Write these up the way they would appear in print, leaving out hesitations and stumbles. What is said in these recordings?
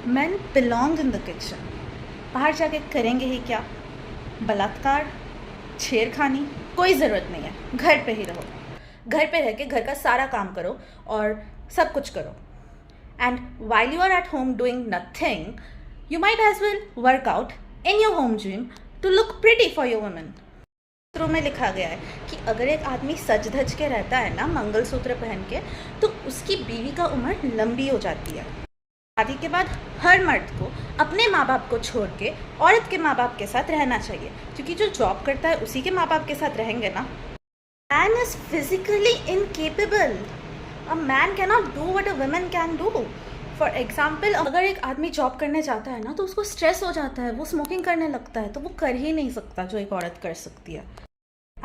Men belong in the kitchen. बाहर जाके करेंगे ही क्या? बलात्कार, छेड़खानी, कोई ज़रूरत नहीं है. घर पे ही रहो. घर पे रह के घर का सारा काम करो और सब कुछ करो. And while you are at home doing nothing, you might as well work out in your home gym to look pretty for your woman. सूत्रों में लिखा गया है कि अगर एक आदमी सज धज के रहता है ना मंगलसूत्र पहन के, तो उसकी बीवी का उम्र लंबी हो जाती है. शादी के बाद हर मर्द को अपने माँ बाप को छोड़ के औरत के माँ बाप के साथ रहना चाहिए, क्योंकि जो जॉब करता है उसी के माँ बाप के साथ रहेंगे ना. Man is physically incapable. A man can not do what a woman can do. For example, अगर एक आदमी जॉब करने जाता है ना तो उसको स्ट्रेस हो जाता है, वो स्मोकिंग करने लगता है, तो वो कर ही नहीं सकता जो एक औरत कर सकती है.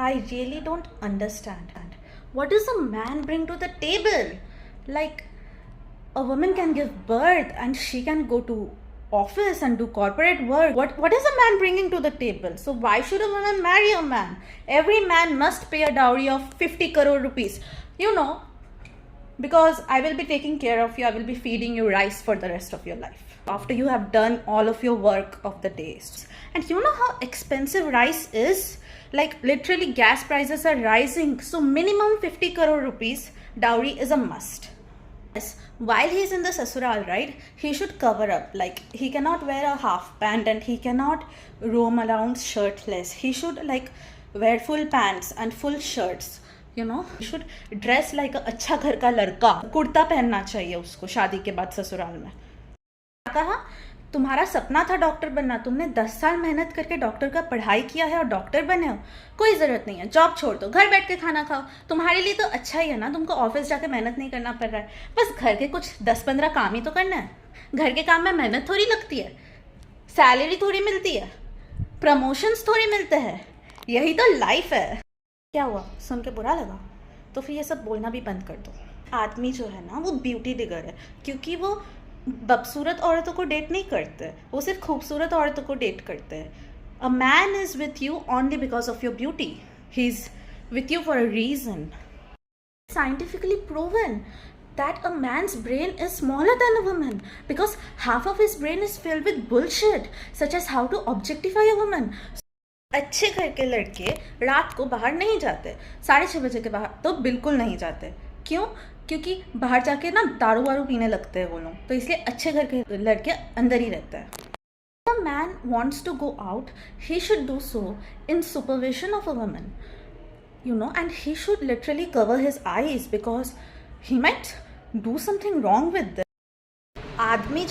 I really don't understand what does a man bring to the table. Like a woman can give birth and she can go to office and do corporate work. What is a man bringing to the table? So why should a woman marry a man? Every man must pay a dowry of 50 crore rupees. You know, because I will be taking care of you, I will be feeding you rice for the rest of your life after you have done all of your work of the days. And you know how expensive rice is? Like literally gas prices are rising, so minimum 50 crore rupees dowry is a must. Yes, while he's in the sasural, right, he should cover up. Like he cannot wear a half pant and he cannot roam around shirtless. He should like wear full pants and full shirts. You know, he should dress like a अच्छा घर का लड़का. कुर्ता पहनना चाहिए उसको शादी के बाद ससुराल में. कहा तुम्हारा सपना था डॉक्टर बनना, तुमने 10 साल मेहनत करके डॉक्टर का पढ़ाई किया है और डॉक्टर बने हो. कोई ज़रूरत नहीं है, जॉब छोड़ दो, घर बैठ के खाना खाओ. तुम्हारे लिए तो अच्छा ही है ना, तुमको ऑफिस जाके मेहनत नहीं करना पड़ रहा है. बस घर के कुछ 10-15 काम ही तो करना है. घर के काम में मेहनत थोड़ी लगती है, सैलरी थोड़ी मिलती है, प्रमोशंस थोड़ी मिलते हैं. यही तो लाइफ है. क्या हुआ, सुन के बुरा लगा? तो फिर ये सब बोलना भी बंद कर दो. आदमी जो है ना वो ब्यूटी डिगर है, क्योंकि वो बदसूरत औरतों को डेट नहीं करते, वो सिर्फ खूबसूरत औरतों को डेट करते हैं. A man is with you only because of your beauty. He is with you for a reason. Scientifically proven that a man's brain is smaller than a woman because half of his brain is filled with bullshit such as how to objectify a woman. अच्छे घर के लड़के रात को बाहर नहीं जाते, 6:30 बजे के बाहर तो बिल्कुल नहीं जाते. क्यों? क्योंकि बाहर जाके ना दारू वारू पीने लगते हैं वो लोग, तो इसलिए अच्छे घर के लड़के अंदर ही रहते हैं. If a man wants to go out, he should do so in supervision of a woman, you know, and he should literally cover his eyes because he might do something wrong with them. आदमी जो